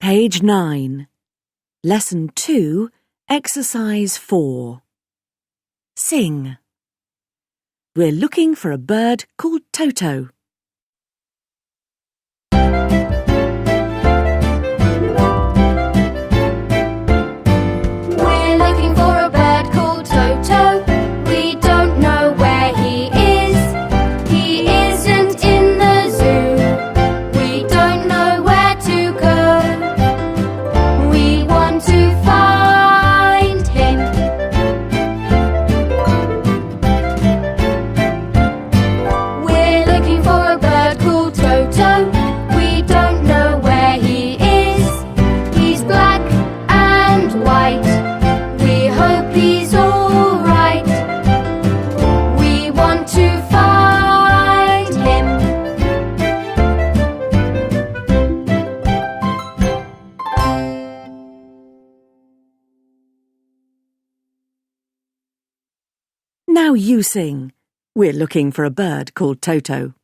Page 9. Lesson 2, Exercise 4. Sing. We're looking for a bird called Toto. We're looking for a bird called Toto. We don't know where he is. He isn't in the zoo. We don't know where to go. We want to find him. We're looking for a bird called Toto. We don't know where he is. He's black and white. We hope he's all right. We want to find him. Now you sing. We're looking for a bird called Toto.